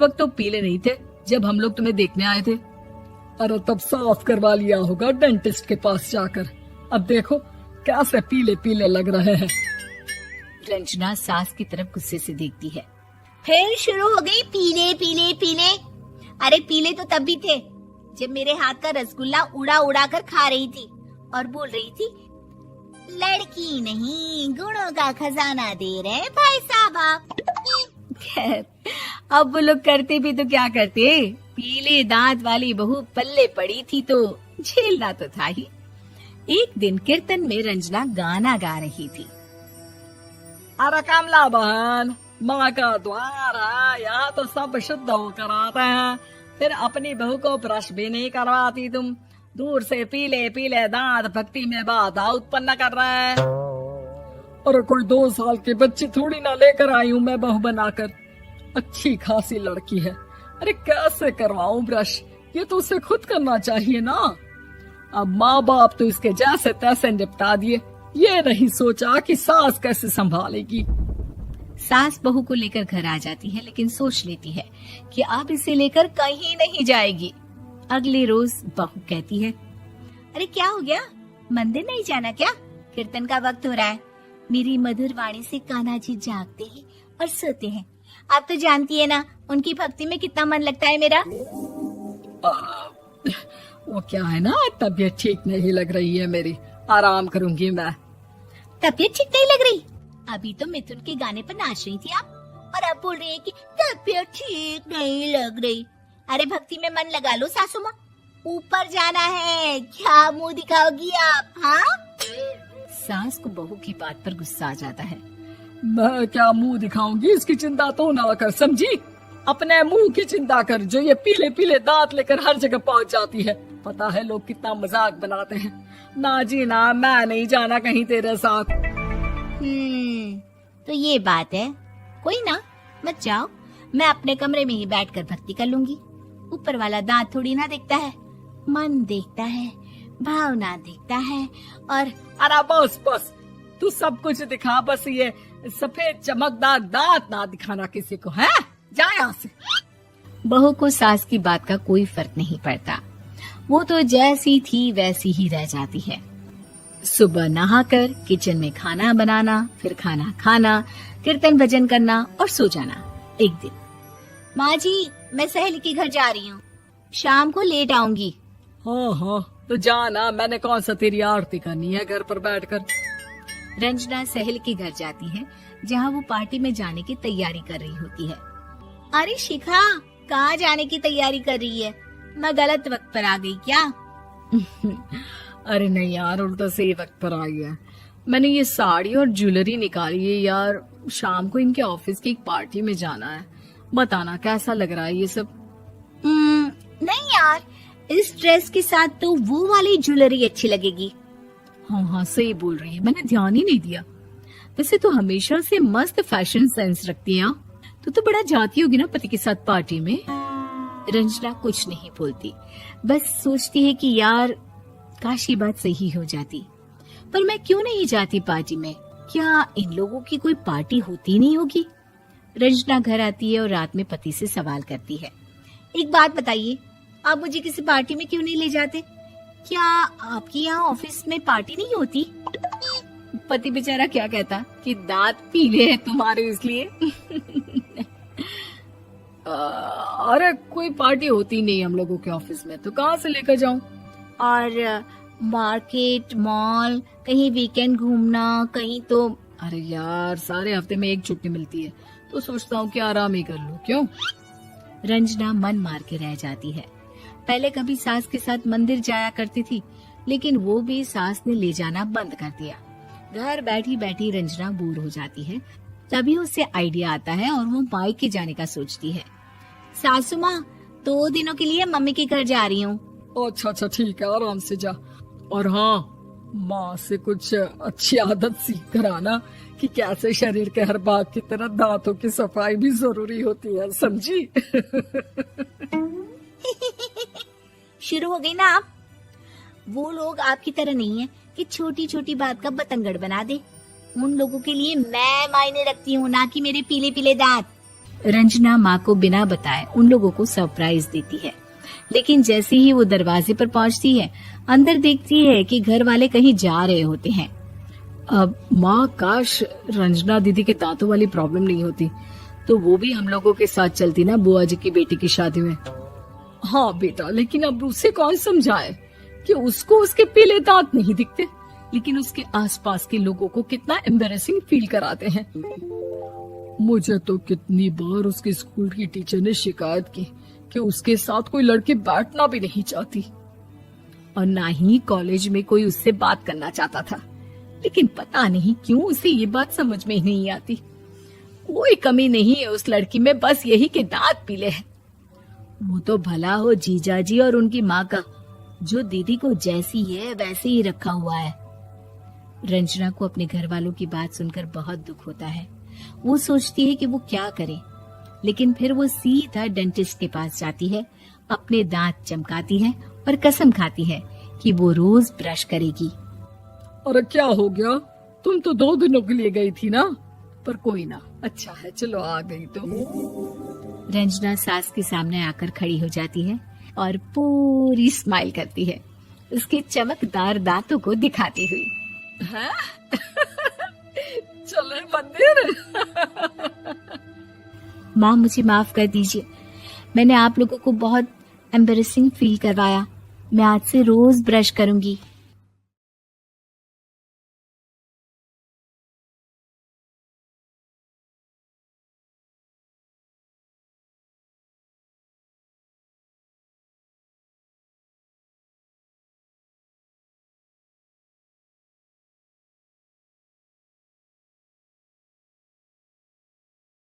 वक्त तो पीले नहीं थे जब हम लोग तुम्हें देखने आए थे। अरे तब साफ करवा लिया होगा डेंटिस्ट के पास जाकर। अब देखो कैसे पीले पीले लग रहे हैं। रंजना सास की तरफ गुस्से से देखती है। फिर शुरू हो गई पीले पीले पीले। अरे पीले तो तब भी थे जब मेरे हाथ का रसगुल्ला उड़ा उड़ा कर खा रही थी और बोल रही थी, लड़की नहीं गुणों का खजाना दे रहे भाई साहब आप। खैर अब वो लोग करते भी तो क्या करते, पीले दांत वाली बहू पल्ले पड़ी थी तो झेलना तो था ही। एक दिन कीर्तन में रंजना गाना गा रही थी। अरे कमला बहन, माँ का द्वार है, यहाँ तो सब शुद्ध होकर आते हैं, फिर अपनी बहू को ब्रश भी नहीं करवाती तुम। दूर से पीले पीले दांत भक्ति में बाधा उत्पन्न कर रहे हैं। और कोई 2 साल के बच्चे थोड़ी ना लेकर आई हूँ मैं बहू बनाकर। अच्छी खासी लड़की है, अरे कैसे करवाऊं ब्रश, ये तो उसे खुद करना चाहिए ना। अब माँ बाप तो इसके जैसे तैसे निपटा दिए, ये नहीं सोचा कि सास कैसे संभालेगी। सास बहू को लेकर घर आ जाती है, लेकिन सोच लेती है कि अब इसे लेकर कहीं नहीं जाएगी। अगले रोज बहू कहती है, अरे क्या हो गया, मंदिर नहीं जाना क्या? कीर्तन का वक्त हो रहा है। मेरी मधुर वाणी से कान्हा जी जागते हैं और सोते हैं। आप तो जानती है ना उनकी भक्ति में कितना मन लगता है मेरा। वो क्या है ना, तबीयत ठीक नहीं लग रही है मेरी, आराम करूंगी मैं। तबीयत ठीक नहीं लग रही? अभी तो मिथुन के गाने पर नाच रही थी आप, और अब बोल रही है कि तबीयत ठीक नहीं लग रही। अरे भक्ति में मन लगा लो सासू माँ, ऊपर जाना है, क्या मुंह दिखाओगी आप? हाँ? सास को बहू की बात पर गुस्सा आ जाता है। मैं क्या मुंह दिखाऊंगी, इसकी चिंता तो ना कर, समझी? अपने मुंह की चिंता कर, जो ये पीले पीले दांत लेकर हर जगह पहुंच जाती है। पता है लोग कितना मजाक बनाते हैं। ना जी ना, मैं नहीं जाना कहीं तेरे साथ। तो ये बात है, कोई ना, मत जाओ, मैं अपने कमरे में ही बैठकर भक्ति कर लूंगी। ऊपर वाला दांत थोड़ी ना देखता है, मन देखता है, भावना देखता है। और अरे बस बस, तू सब कुछ दिखा, बस ये सफेद चमकदार दांत ना दिखाना किसी को, है? जा यहाँ से। बहू को सास की बात का कोई फर्क नहीं पड़ता, वो तो जैसी थी वैसी ही रह जाती है। सुबह नहाकर किचन में खाना बनाना, फिर खाना खाना, कीर्तन भजन करना और सो जाना। एक दिन, माँ जी मैं सहेली के घर जा रही हूँ, शाम को लेट आऊंगी। हाँ, तो जाना, मैंने कौन सा तेरी आरती करनी है घर पर बैठकर। रंजना सहेली के घर जाती है, जहाँ वो पार्टी में जाने की तैयारी कर रही होती है। अरे शिखा, कहाँ जाने की तैयारी कर रही है? मैं गलत वक्त पर आ गई क्या? अरे नहीं यार, उल्टा सही वक्त पर आई है। मैंने ये साड़ी और ज्वेलरी निकाली है यार, शाम को इनके ऑफिस की एक पार्टी में जाना है। बताना कैसा लग रहा है ये सब? नहीं यार, इस ड्रेस के साथ तो वो वाली ज्वेलरी अच्छी लगेगी। हाँ सही बोल रही है, मैंने ध्यान ही नहीं दिया। वैसे तो हमेशा से मस्त फैशन सेंस रखती है। तो बड़ा जाती होगी ना पति के साथ पार्टी में। रंजना कुछ नहीं बोलती, बस सोचती है कि यार काश ये बात सही हो जाती, पर मैं क्यों नहीं जाती पार्टी में? क्या इन लोगों की कोई पार्टी होती नहीं होगी? रंजना घर आती है और रात में पति से सवाल करती है, एक बात बताइए, आप मुझे किसी पार्टी में क्यों नहीं ले जाते? क्या आपके यहाँ ऑफिस में पार्टी नहीं होती? पति बेचारा क्या कहता कि दांत पीले हैं तुम्हारे इसलिए। अरे कोई पार्टी होती नहीं हम लोगों के ऑफिस में, तो कहाँ से लेकर जाऊं? और मार्केट, मॉल, कहीं वीकेंड घूमना, कहीं तो। अरे यार, सारे हफ्ते में एक छुट्टी मिलती है, तो सोचता हूँ कि आराम ही कर लूं। क्यों? रंजना मन मार के रह जाती है। पहले कभी सास के साथ मंदिर जाया करती थी, लेकिन वो भी सास ने ले जाना बंद कर दिया। घर बैठी बैठी रंजना बोर हो जाती है। तभी उसे आइडिया आता है और वो मायके जाने का सोचती है। सासू माँ, 2 दिनों के लिए मम्मी के घर जा रही हूँ। अच्छा ठीक है, आराम से जा। और हाँ, माँ से कुछ अच्छी आदत सीख कर आना कि कैसे शरीर के हर भाग की तरह दांतों की सफाई भी जरूरी होती है, समझी? शुरू हो गई ना आप? वो लोग आपकी तरह नहीं है कि छोटी छोटी बात का बतंगड़ बना दे। उन लोगों के लिए मैं मायने रखती हूँ, ना कि मेरे पीले पीले दांत। रंजना माँ को बिना बताए उन लोगों को सरप्राइज देती है, लेकिन जैसे ही वो दरवाजे पर पहुंचती है, अंदर देखती है कि घर वाले कहीं जा रहे होते हैं। अब माँ, काश रंजना दीदी के दांतों वाली प्रॉब्लम नहीं होती तो वो भी हम लोगों के साथ चलती ना बुआ जी की बेटी की शादी में। हाँ बेटा, लेकिन अब उसे कौन समझाए कि उसको उसके पीले दांत नहीं दिखते, लेकिन उसके आसपास के लोगों को कितना एम्बैरेसिंग फील कराते हैं। मुझे तो कितनी बार उसके स्कूल की टीचर ने शिकायत की कि उसके साथ कोई लड़की बैठना भी नहीं चाहती, और ना ही कॉलेज में कोई उससे बात करना चाहता था, लेकिन पता नहीं क्यों उसे ये बात समझ में ही नहीं आती। कोई कमी नहीं है उस लड़की में, बस यही कि दांत पीले हैं। वो तो भला हो जीजा जी और उनकी माँ का, जो दीदी को जैसी है वैसे ही रखा हुआ है। रंजना को अपने घर वालों की बात सुनकर बहुत दुख होता है। वो सोचती है कि वो क्या करे, लेकिन फिर वो सीधा डेंटिस्ट के पास जाती है, अपने दांत चमकाती है और कसम खाती है कि वो रोज ब्रश करेगी। अरे क्या हो गया, तुम तो 2 दिनों के लिए गई थी ना, पर कोई ना, अच्छा है चलो आ गई तो। रंजना सास के सामने आकर खड़ी हो जाती है और पूरी स्माइल करती है, उसके चमकदार दांतों को दिखाती हुई। है? चले मंदिर। माँ मुझे माफ कर दीजिए, मैंने आप लोगों को बहुत एम्बैरेसिंग फील करवाया। मैं आज से रोज ब्रश करूंगी।